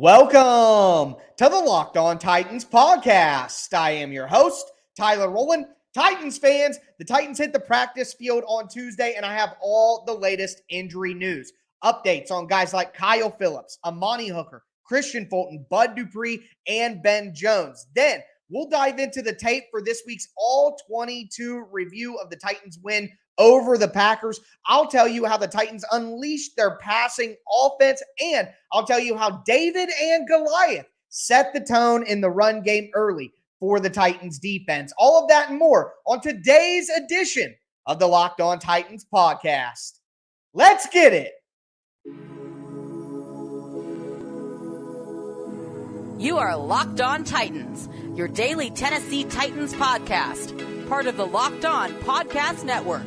Welcome to the Locked On Titans podcast. I am your host, Tyler Rowland. Titans fans, the Titans hit the practice field on Tuesday, and I have all the latest injury news. Updates on guys like Kyle Phillips, Amani Hooker, Kristian Fulton, Bud Dupree, and Ben Jones. Then we'll dive into the tape for this week's All-22 review of the Titans win over the Packers. I'll tell you how the Titans unleashed their passing offense, and I'll tell you how David and Goliath set the tone in the run game early for the Titans defense. All of that and more on today's edition of the Locked On Titans podcast. Let's get it. You are Locked On Titans, your daily Tennessee Titans podcast, part of the Locked On Podcast Network,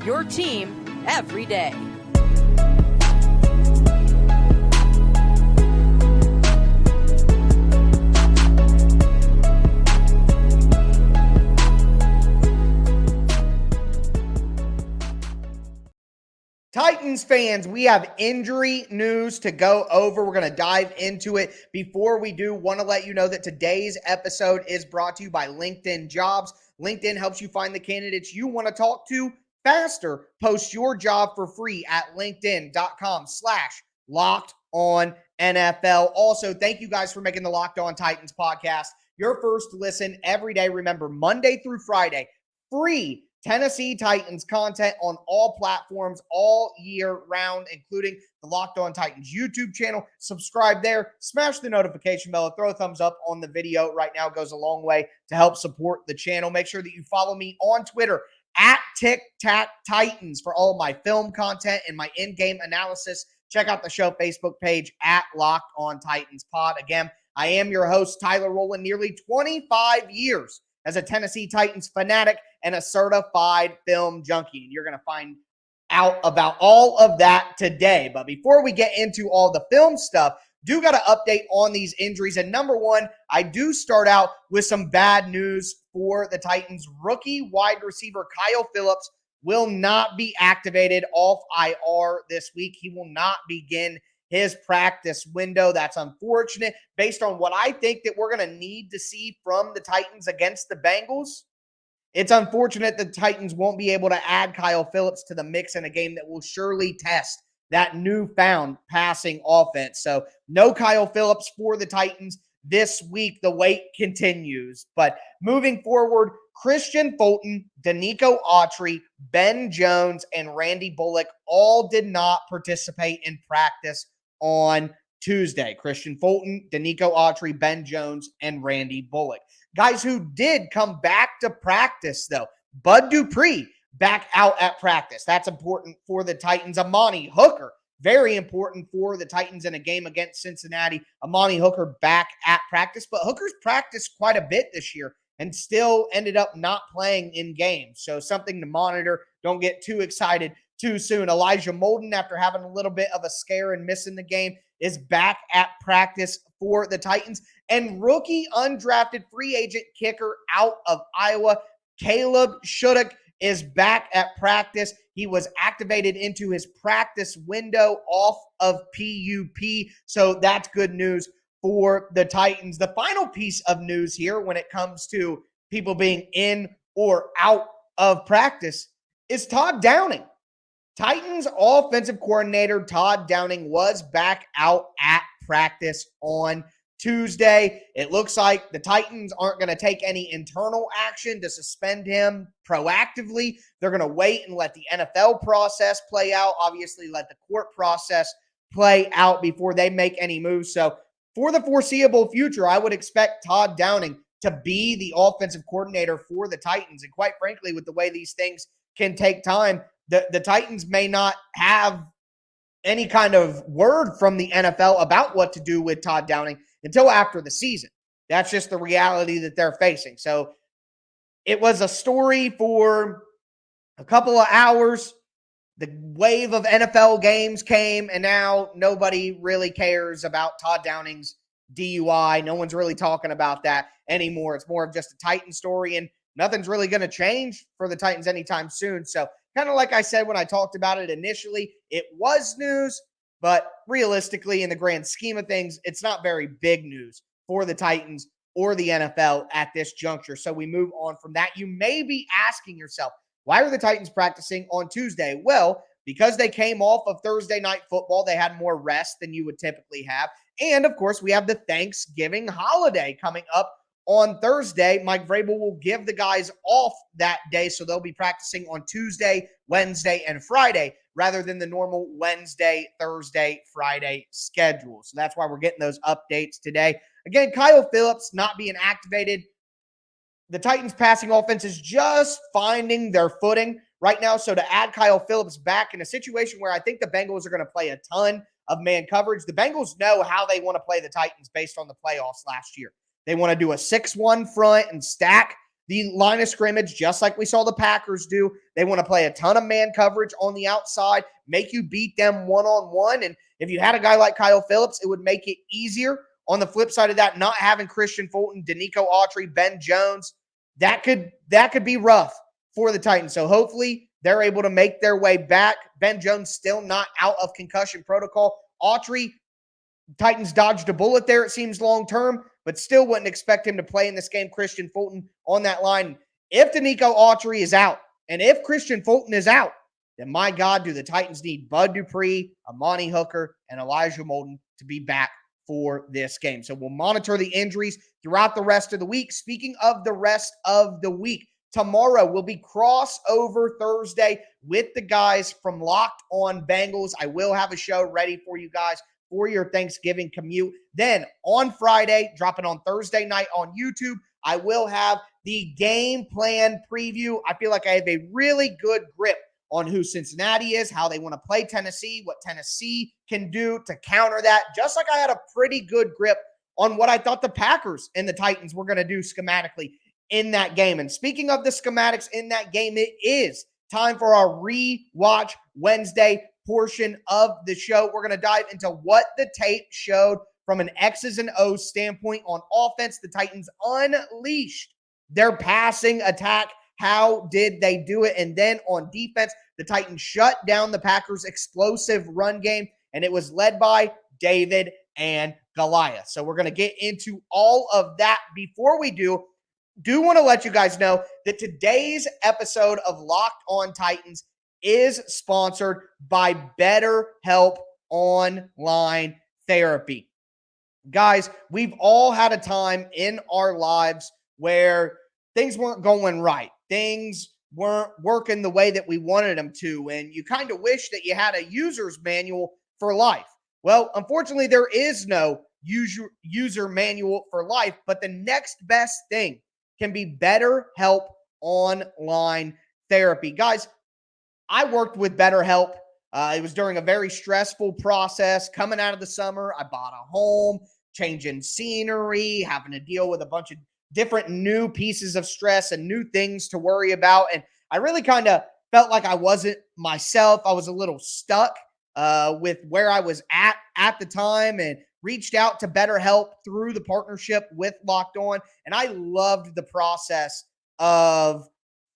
your team every day. Titans fans, we have injury news to go over. We're going to dive into it. Before we do, want to let you know that today's episode is brought to you by LinkedIn Jobs. LinkedIn helps you find the candidates you want to talk to faster. Post your job for free at linkedin.com/LockedOnNFL. Also, thank you guys for making the Locked On Titans podcast your first listen every day. Remember, Monday through Friday, free Tennessee Titans content on all platforms all year round, including the Locked On Titans YouTube channel. Subscribe there, smash the notification bell, throw a thumbs up on the video right now. It goes a long way to help support the channel. Make sure that you follow me on Twitter at Tic Tac Titans for all my film content and my in-game analysis. Check out the show Facebook page at Locked On Titans Pod. Again, I am your host, Tyler Rowland, nearly 25 years as a Tennessee Titans fanatic and a certified film junkie. And you're going to find out about all of that today. But before we get into all the film stuff, do got to update on these injuries. And number one, I do start out with some bad news for the Titans. Rookie wide receiver Kyle Phillips will not be activated off IR this week. He will not begin his practice window. That's unfortunate based on what I think that we're going to need to see from the Titans against the Bengals. It's unfortunate the Titans won't be able to add Kyle Phillips to the mix in a game that will surely test that newfound passing offense. So no Kyle Phillips for the Titans this week. The wait continues. But moving forward, Kristian Fulton, Danico Autry, Ben Jones, and Randy Bullock all did not participate in practice on Tuesday. Kristian Fulton, Danico Autry, Ben Jones, and Randy Bullock. Guys who did come back to practice, though. Bud Dupree back out at practice. That's important for the Titans. Amani Hooker, very important for the Titans in a game against Cincinnati. Amani Hooker back at practice, but Hooker's practiced quite a bit this year and still ended up not playing in games. So something to monitor. Don't get too excited too soon. Elijah Molden, after having a little bit of a scare and missing the game, is back at practice for the Titans. And rookie undrafted free agent kicker out of Iowa, Caleb Shudak, is back at practice. He was activated into his practice window off of PUP. So that's good news for the Titans. The final piece of news here when it comes to people being in or out of practice is Todd Downing. Titans offensive coordinator Todd Downing was back out at practice on Tuesday. It looks like the Titans aren't going to take any internal action to suspend him proactively. They're going to wait and let the NFL process play out, obviously let the court process play out before they make any moves. So for the foreseeable future, I would expect Todd Downing to be the offensive coordinator for the Titans. And quite frankly, with the way these things can take time, the Titans may not have any kind of word from the NFL about what to do with Todd Downing until after the season. That's just the reality that they're facing. So it was a story for a couple of hours. The wave of NFL games came, and now nobody really cares about Todd Downing's DUI. No one's really talking about that anymore. It's more of just a Titan story, and nothing's really going to change for the Titans anytime soon. So kind of like I said when I talked about it initially, it was news, But realistically, in the grand scheme of things, it's not very big news for the Titans or the NFL at this juncture. So we move on from that. You may be asking yourself, why are the Titans practicing on Tuesday? Well, because they came off of Thursday night football, they had more rest than you would typically have. And of course, we have the Thanksgiving holiday coming up on Thursday. Mike Vrabel will give the guys off that day, so they'll be practicing on Tuesday, Wednesday, and Friday rather than the normal Wednesday, Thursday, Friday schedule. So that's why we're getting those updates today. Again, Kyle Phillips not being activated. The Titans passing offense is just finding their footing right now. So to add Kyle Phillips back in a situation where I think the Bengals are going to play a ton of man coverage, the Bengals know how they want to play the Titans based on the playoffs last year. They want to do a 6-1 front and stack the line of scrimmage just like we saw the Packers do. They want to play a ton of man coverage on the outside, make you beat them one-on-one. And if you had a guy like Kyle Phillips, it would make it easier. On the flip side of that, not having Kristian Fulton, Danico Autry, Ben Jones, that could be rough for the Titans. So hopefully they're able to make their way back. Ben Jones still not out of concussion protocol. Autry, Titans dodged a bullet there, it seems, long-term, but still wouldn't expect him to play in this game. Kristian Fulton on that line. If Danico Autry is out, and if Kristian Fulton is out, then my God, do the Titans need Bud Dupree, Amani Hooker, and Elijah Molden to be back for this game. So we'll monitor the injuries throughout the rest of the week. Speaking of the rest of the week, tomorrow will be crossover Thursday with the guys from Locked On Bengals. I will have a show ready for you guys for your Thanksgiving commute. Then on Friday, dropping on Thursday night on YouTube, I will have the game plan preview. I feel like I have a really good grip on who Cincinnati is, how they want to play Tennessee, what Tennessee can do to counter that, just like I had a pretty good grip on what I thought the Packers and the Titans were going to do schematically in that game. And speaking of the schematics in that game, it is time for our Rewatch Wednesday portion of the show. We're going to dive into what the tape showed from an X's and O's standpoint. On offense, the Titans unleashed their passing attack. How did they do it? And then on defense, the Titans shut down the Packers' explosive run game, and it was led by David and Goliath. So we're going to get into all of that. Before we do want to let you guys know that today's episode of Locked On Titans is sponsored by BetterHelp Online Therapy. Guys, we've all had a time in our lives where things weren't going right. Things weren't working the way that we wanted them to, and you kind of wish that you had a user's manual for life. Well, unfortunately, there is no user manual for life, but the next best thing can be BetterHelp Online Therapy. Guys, I worked with BetterHelp. It was during a very stressful process. Coming out of the summer, I bought a home, changing scenery, having to deal with a bunch of different new pieces of stress and new things to worry about. And I really kind of felt like I wasn't myself. I was a little stuck with where I was at the time, and reached out to BetterHelp through the partnership with Locked On. And I loved the process of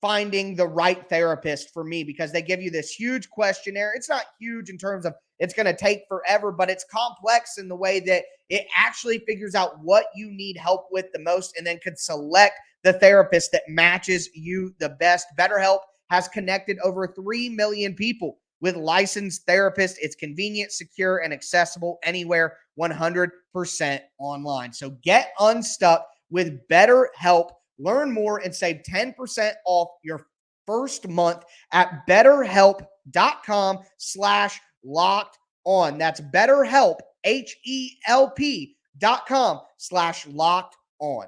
finding the right therapist for me, because they give you this huge questionnaire. It's not huge in terms of it's going to take forever, but it's complex in the way that it actually figures out what you need help with the most and then could select the therapist that matches you the best. BetterHelp has connected over 3 million people with licensed therapists. It's convenient, secure, and accessible anywhere, 100% online. So get unstuck with BetterHelp. Learn more and save 10% off your first month at BetterHelp.com/locked-on. That's BetterHelp, HELP.com/locked-on.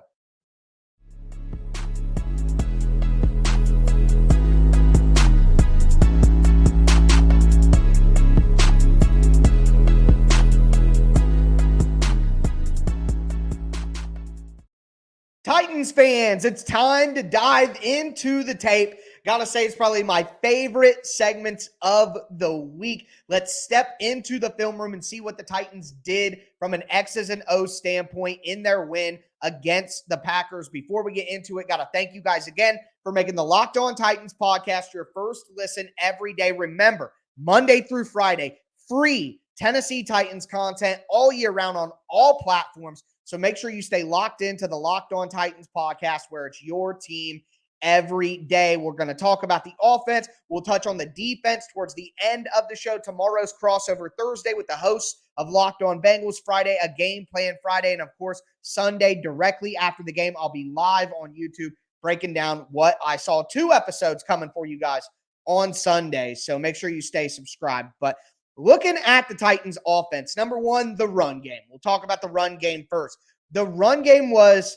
Titans fans, it's time to dive into the tape. Gotta say, it's probably my favorite segments of the week. Let's step into the film room and see what the Titans did from an X's and O's standpoint in their win against the Packers. Before we get into it, gotta thank you guys again for making the Locked On Titans podcast your first listen every day. Remember, Monday through Friday, free Tennessee Titans content all year round on all platforms. So make sure you stay locked into the Locked On Titans podcast, where it's your team every day. We're going to talk about the offense. We'll touch on the defense towards the end of the show. Tomorrow's crossover Thursday with the hosts of Locked On Bengals. Friday, a game plan Friday. And of course, Sunday, directly after the game, I'll be live on YouTube breaking down what I saw. 2 episodes coming for you guys on Sunday. So make sure you stay subscribed. But looking at the Titans offense, number one, the run game. We'll talk about the run game first. The run game was,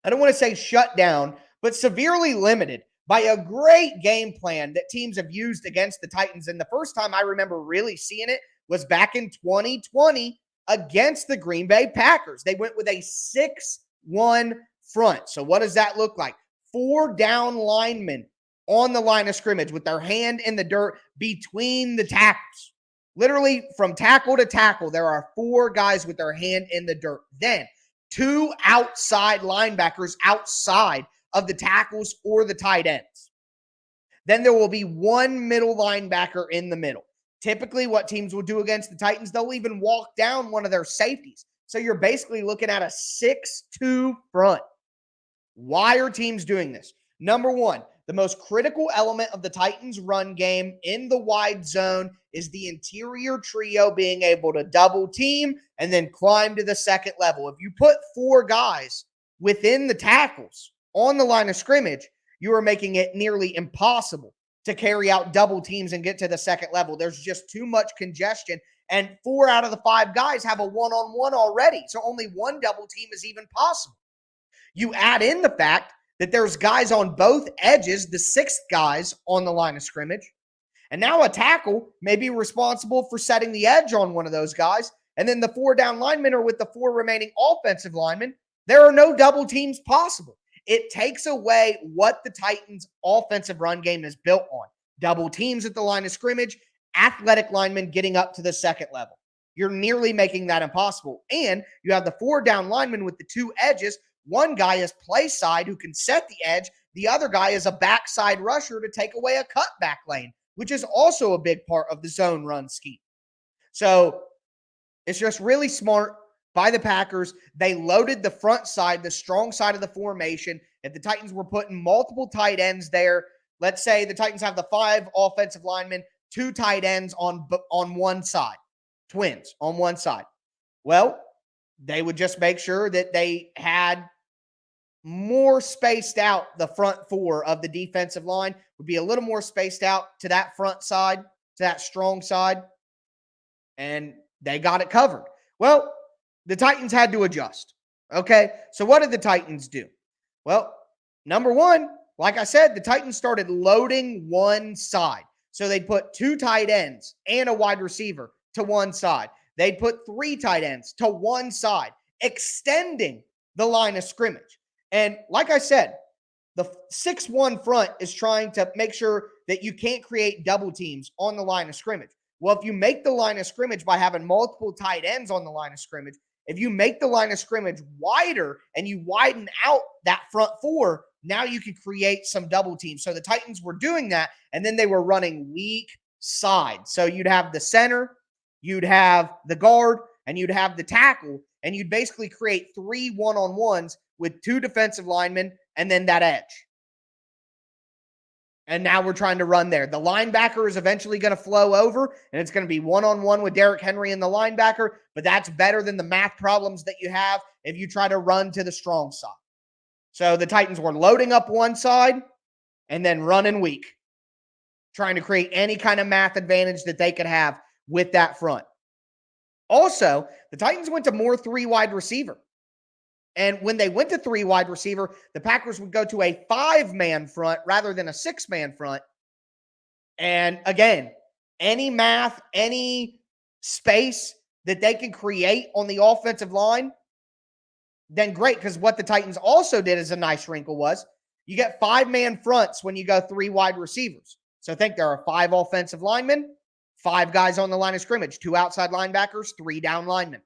I don't want to say shut down, but severely limited by a great game plan that teams have used against the Titans. And the first time I remember really seeing it was back in 2020 against the Green Bay Packers. They went with a 6-1 front. So what does that look like? 4 down linemen on the line of scrimmage with their hand in the dirt between the tackles. Literally from tackle to tackle, there are 4 guys with their hand in the dirt. Then 2 outside linebackers outside of the tackles or the tight ends. Then there will be 1 middle linebacker in the middle. Typically what teams will do against the Titans, they'll even walk down one of their safeties. So you're basically looking at a 6-2 front. Why are teams doing this? Number one, the most critical element of the Titans' run game in the wide zone is the interior trio being able to double team and then climb to the second level. If you put 4 guys within the tackles on the line of scrimmage, you are making it nearly impossible to carry out double teams and get to the second level. There's just too much congestion, and 4 out of the 5 guys have a one-on-one already, so only 1 double team is even possible. You add in the fact that there's guys on both edges, the 6th guys on the line of scrimmage. And now a tackle may be responsible for setting the edge on one of those guys. And then the 4 down linemen are with the 4 remaining offensive linemen. There are no double teams possible. It takes away what the Titans' offensive run game is built on. Double teams at the line of scrimmage, athletic linemen getting up to the second level. You're nearly making that impossible. And you have the 4 down linemen with the 2 edges. One guy is play side who can set the edge. The other guy is a backside rusher to take away a cutback lane, which is also a big part of the zone run scheme. So it's just really smart by the Packers. They loaded the front side, the strong side of the formation. If the Titans were putting multiple tight ends there, let's say the Titans have the 5 offensive linemen, 2 tight ends on one side, twins on one side. Well, they would just make sure that they had more spaced out. The front 4 of the defensive line would be a little more spaced out to that front side, to that strong side, and they got it covered. Well, the Titans had to adjust. Okay, so what did the Titans do? Well, number one, like I said, the Titans started loading one side. So they'd put 2 tight ends and a wide receiver to one side. They'd put 3 tight ends to one side, extending the line of scrimmage. And like I said, the 6-1 front is trying to make sure that you can't create double teams on the line of scrimmage. Well, if you make the line of scrimmage by having multiple tight ends on the line of scrimmage, if you make the line of scrimmage wider and you widen out that front 4, now you can create some double teams. So the Titans were doing that, and then they were running weak side. So you'd have the center, you'd have the guard, and you'd have the tackle, and you'd basically create 3 one-on-ones with 2 defensive linemen and then that edge. And now we're trying to run there. The linebacker is eventually going to flow over, and it's going to be one-on-one with Derrick Henry and the linebacker, but that's better than the math problems that you have if you try to run to the strong side. So the Titans were loading up one side and then running weak, trying to create any kind of math advantage that they could have with that front. Also, the Titans went to more 3 wide receiver. And when they went to 3 wide receiver, the Packers would go to a 5-man front rather than a 6-man front. And again, any math, any space that they can create on the offensive line, then great. Because what the Titans also did as a nice wrinkle was you get 5-man fronts when you go 3 wide receivers. So think there are 5 offensive linemen, 5 guys on the line of scrimmage, 2 outside linebackers, 3 down linemen.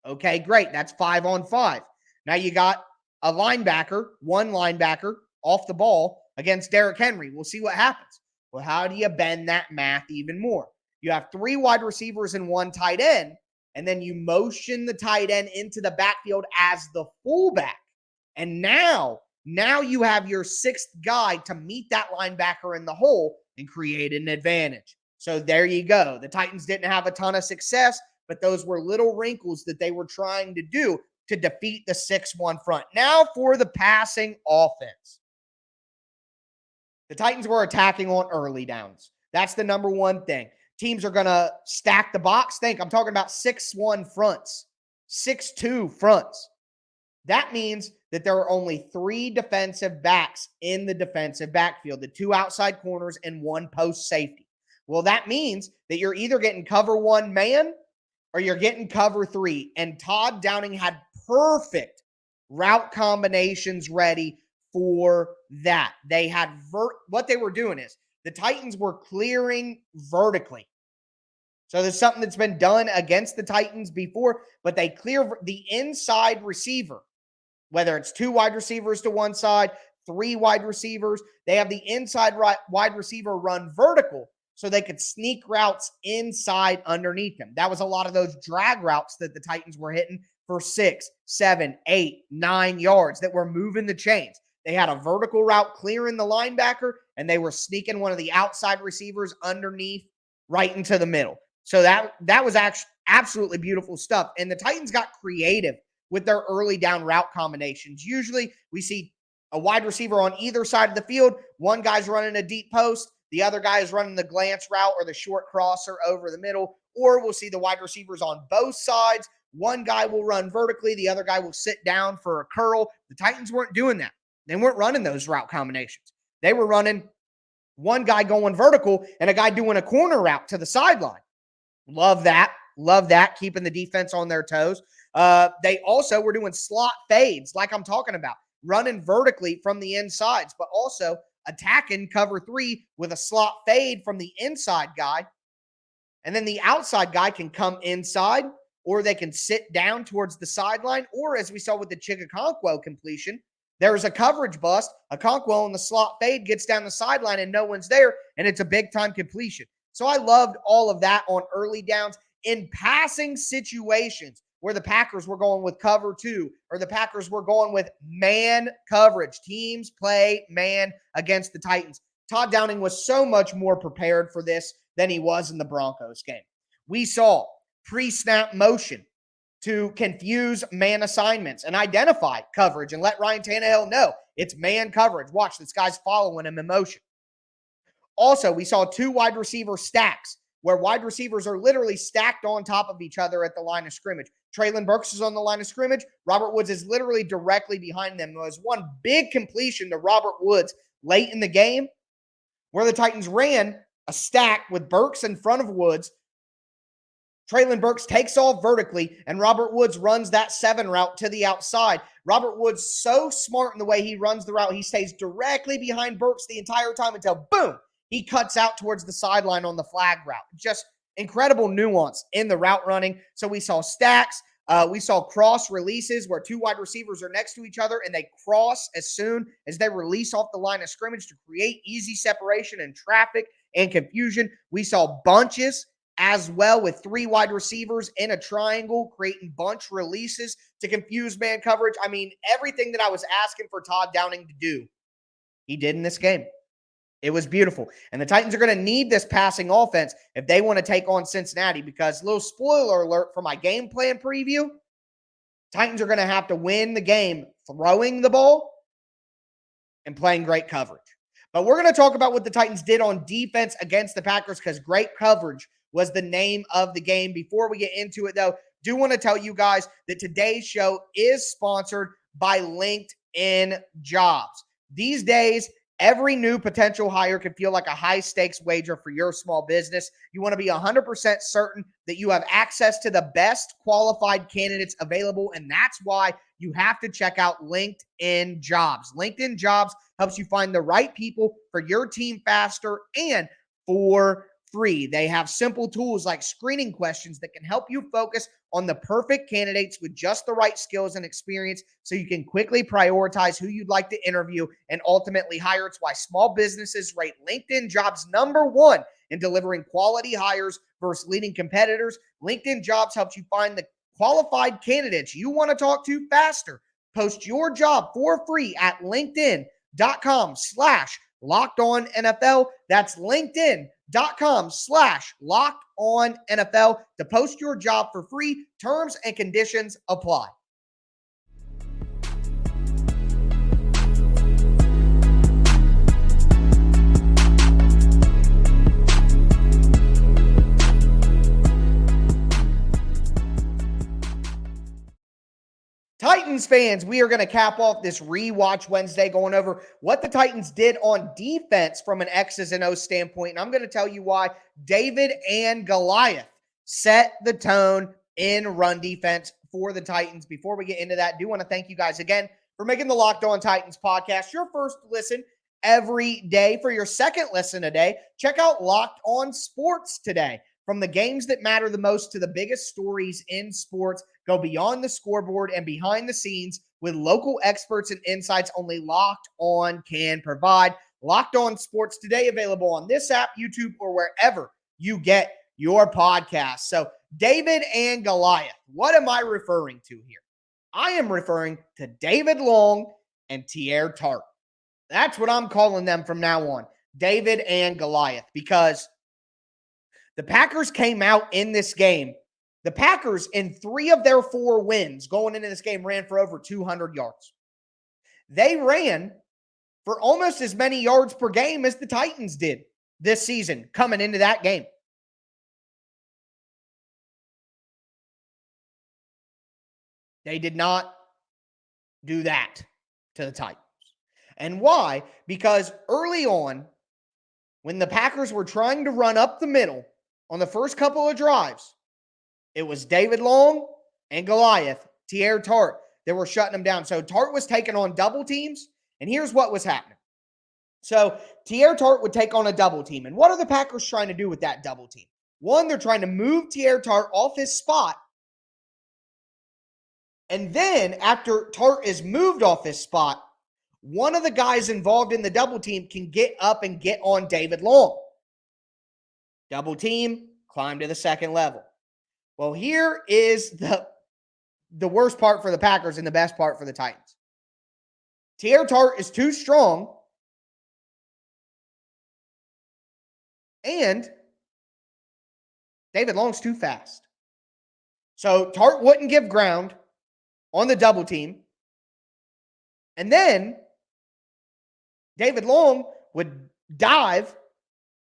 Okay, great. That's 5 on 5. Now you got a linebacker, 1 linebacker off the ball against Derrick Henry. We'll see what happens. Well, how do you bend that math even more? You have 3 wide receivers and 1 tight end, and then you motion the tight end into the backfield as the fullback. And now you have your 6th guy to meet that linebacker in the hole and create an advantage. So there you go. The Titans didn't have a ton of success, but those were little wrinkles that they were trying to do to defeat the 6-1 front. Now for the passing offense. The Titans were attacking on early downs. That's the number one thing. Teams are going to stack the box. I'm talking about 6-1 fronts, 6-2 fronts. That means that there are only 3 defensive backs in the defensive backfield, the 2 outside corners and 1 post safety. Well, that means that you're either getting cover 1 man or you're getting cover 3. And Todd Downing had perfect route combinations ready for that. They had what they were doing is the Titans were clearing vertically. So there's something that's been done against the Titans before, but they clear the inside receiver, whether it's 2 wide receivers to one side, 3 wide receivers. They have the inside wide receiver run vertical so they could sneak routes inside underneath them. That was a lot of those drag routes that the Titans were hitting for 6, 7, 8, 9 yards that were moving the chains. They had a vertical route clearing the linebacker, and they were sneaking one of the outside receivers underneath right into the middle. So that was actually absolutely beautiful stuff. And the Titans got creative with their early down route combinations. Usually we see a wide receiver on either side of the field. One guy's running a deep post. The other guy is running the glance route or the short crosser over the middle. Or we'll see the wide receivers on both sides. One guy will run vertically. The other guy will sit down for a curl. The Titans weren't doing that. They weren't running those route combinations. They were running one guy going vertical and a guy doing a corner route to the sideline. Love that. Love that. Keeping the defense on their toes. They also were doing slot fades like I'm talking about, running vertically from the insides, but also attacking cover 3 with a slot fade from the inside guy. And then the outside guy can come inside, or they can sit down towards the sideline, or as we saw with the Chigakonkwo completion, there's a coverage bust. Okonkwo on the slot fade gets down the sideline and no one's there, and it's a big-time completion. So I loved all of that on early downs. In passing situations where the Packers were going with cover 2 or the Packers were going with man coverage, teams play man against the Titans. Todd Downing was so much more prepared for this than he was in the Broncos game. We saw pre-snap motion to confuse man assignments and identify coverage and let Ryan Tannehill know it's man coverage. Watch, this guy's following him in motion. Also, we saw 2 wide receiver stacks where wide receivers are literally stacked on top of each other at the line of scrimmage. Treylon Burks is on the line of scrimmage. Robert Woods is literally directly behind them. There was one big completion to Robert Woods late in the game where the Titans ran a stack with Burks in front of Woods. Treylon Burks takes off vertically, and Robert Woods runs that 7 route to the outside. Robert Woods so smart in the way he runs the route. He stays directly behind Burks the entire time until, boom, he cuts out towards the sideline on the flag route. Just incredible nuance in the route running. So we saw stacks. We saw cross releases where 2 wide receivers are next to each other and they cross as soon as they release off the line of scrimmage to create easy separation and traffic and confusion. We saw bunches as well with 3 wide receivers in a triangle, creating bunch releases to confuse man coverage. I mean, everything that I was asking for Todd Downing to do, he did in this game. It was beautiful. And the Titans are going to need this passing offense if they want to take on Cincinnati, because, little spoiler alert for my game plan preview, Titans are going to have to win the game throwing the ball and playing great coverage. But we're going to talk about what the Titans did on defense against the Packers, because great coverage was the name of the game. Before we get into it, though, do want to tell you guys that today's show is sponsored by LinkedIn Jobs. These days, every new potential hire can feel like a high-stakes wager for your small business. You want to be 100% certain that you have access to the best qualified candidates available, and that's why you have to check out LinkedIn Jobs. LinkedIn Jobs helps you find the right people for your team faster and for free. They have simple tools like screening questions that can help you focus on the perfect candidates with just the right skills and experience so you can quickly prioritize who you'd like to interview and ultimately hire. It's why small businesses rate LinkedIn Jobs #1 in delivering quality hires versus leading competitors. LinkedIn Jobs helps you find the qualified candidates you want to talk to faster. Post your job for free at linkedin.com/LockedOnNFL. That's linkedin.com/LockedOnNFL to post your job for free. Terms and conditions apply. Titans fans, we are going to cap off this rewatch Wednesday going over what the Titans did on defense from an X's and O's standpoint. And I'm going to tell you why David and Goliath set the tone in run defense for the Titans. Before we get into that, I do want to thank you guys again for making the Locked On Titans podcast your first listen every day. For your second listen today, check out Locked On Sports today. From the games that matter the most to the biggest stories in sports, go beyond the scoreboard and behind the scenes with local experts and insights only Locked On can provide. Locked On Sports today, available on this app, YouTube, or wherever you get your podcasts. So, David and Goliath, what am I referring to here? I am referring to David Long and Teair Tart. That's what I'm calling them from now on, David and Goliath, because the Packers came out in this game. The Packers, in 3 of their 4 wins going into this game, ran for over 200 yards. They ran for almost as many yards per game as the Titans did this season coming into that game. They did not do that to the Titans. And why? Because early on, when the Packers were trying to run up the middle on the first couple of drives, it was David Long and Goliath, Teair Tart, that were shutting them down. So Tart was taking on double teams, and here's what was happening. So Teair Tart would take on a double team. And what are the Packers trying to do with that double team? One, they're trying to move Teair Tart off his spot. And then after Tart is moved off his spot, one of the guys involved in the double team can get up and get on David Long. Double team, climb to the second level. Well, here is the worst part for the Packers and the best part for the Titans. Teair Tart is too strong, and David Long's too fast. So Tart wouldn't give ground on the double team. And then David Long would dive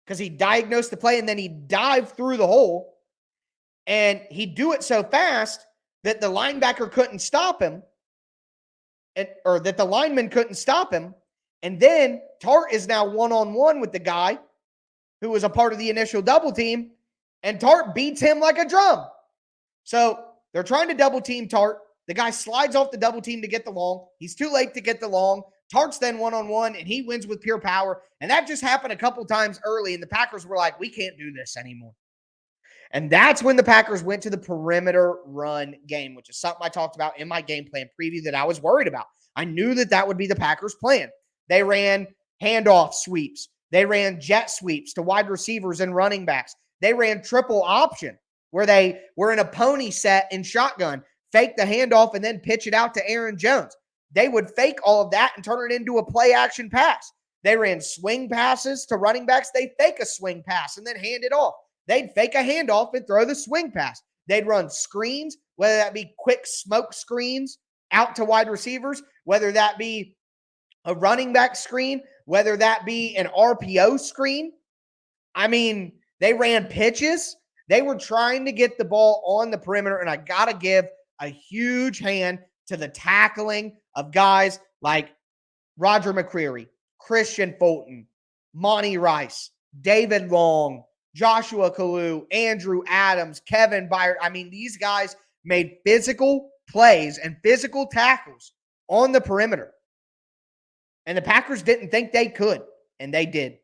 because he diagnosed the play, and then he'd dive through the hole. And he'd do it so fast that the linebacker couldn't stop him, or that the lineman couldn't stop him. And then Tart is now one-on-one with the guy who was a part of the initial double team, and Tart beats him like a drum. So they're trying to double team Tart. The guy slides off the double team to get the long. He's too late to get the long. Tart's then one-on-one, and he wins with pure power. And that just happened a couple times early, and the Packers were like, we can't do this anymore. And that's when the Packers went to the perimeter run game, which is something I talked about in my game plan preview that I was worried about. I knew that that would be the Packers' plan. They ran handoff sweeps. They ran jet sweeps to wide receivers and running backs. They ran triple option, where they were in a pony set in shotgun, fake the handoff, and then pitch it out to Aaron Jones. They would fake all of that and turn it into a play-action pass. They ran swing passes to running backs. They fake a swing pass and then hand it off. They'd fake a handoff and throw the swing pass. They'd run screens, whether that be quick smoke screens out to wide receivers, whether that be a running back screen, whether that be an RPO screen. I mean, they ran pitches. They were trying to get the ball on the perimeter, and I got to give a huge hand to the tackling of guys like Roger McCreary, Kristian Fulton, Monty Rice, David Long, Joshua Kalu, Andrew Adams, Kevin Byard. I mean, these guys made physical plays and physical tackles on the perimeter. And the Packers didn't think they could, and they did.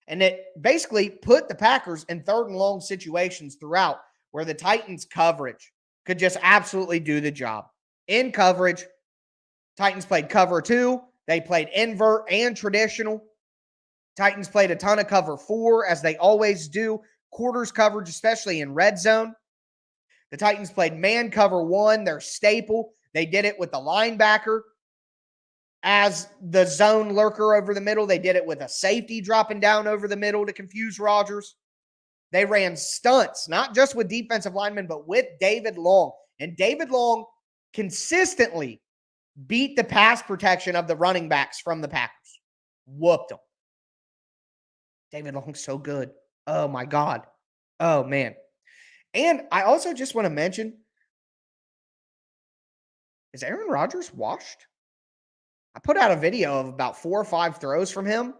And it basically put the Packers in third and long situations throughout where the Titans' coverage could just absolutely do the job. In coverage, Titans played cover 2. They played invert and traditional. Titans played a ton of cover 4, as they always do. Quarters coverage, especially in red zone. The Titans played man cover 1, their staple. They did it with the linebacker as the zone lurker over the middle. They did it with a safety dropping down over the middle to confuse Rodgers. They ran stunts, not just with defensive linemen, but with David Long. And David Long consistently beat the pass protection of the running backs from the Packers. Whooped them. David Long's so good. Oh, my God. Oh, man. And I also just want to mention, is Aaron Rodgers washed? I put out a video of about 4 or 5 throws from him.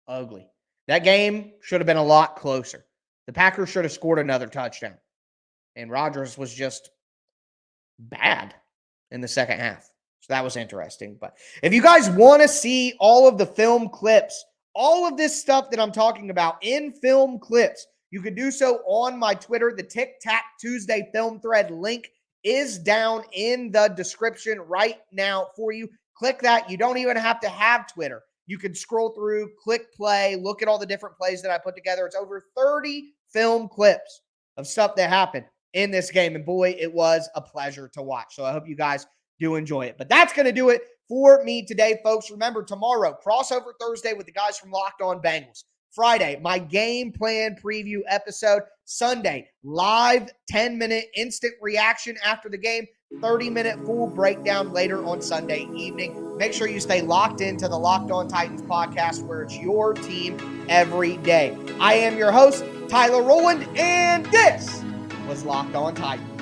Ugly. That game should have been a lot closer. The Packers should have scored another touchdown. And Rodgers was just bad in the second half. So that was interesting. But if you guys want to see all of the film clips, all of this stuff that I'm talking about in film clips, you can do so on my Twitter. The Tic Tac Tuesday film thread link is down in the description right now for you. Click that. You don't even have to have Twitter. You can scroll through, click play, look at all the different plays that I put together. It's over 30 film clips of stuff that happened in this game. And boy, it was a pleasure to watch. So I hope you guys do enjoy it. But that's going to do it for me today, folks. Remember, tomorrow, crossover Thursday with the guys from Locked On Bengals. Friday, my game plan preview episode. Sunday, live 10-minute instant reaction after the game. 30-minute full breakdown later on Sunday evening. Make sure you stay locked into the Locked On Titans podcast, where it's your team every day. I am your host, Tyler Rowland, and this was Locked On Titans.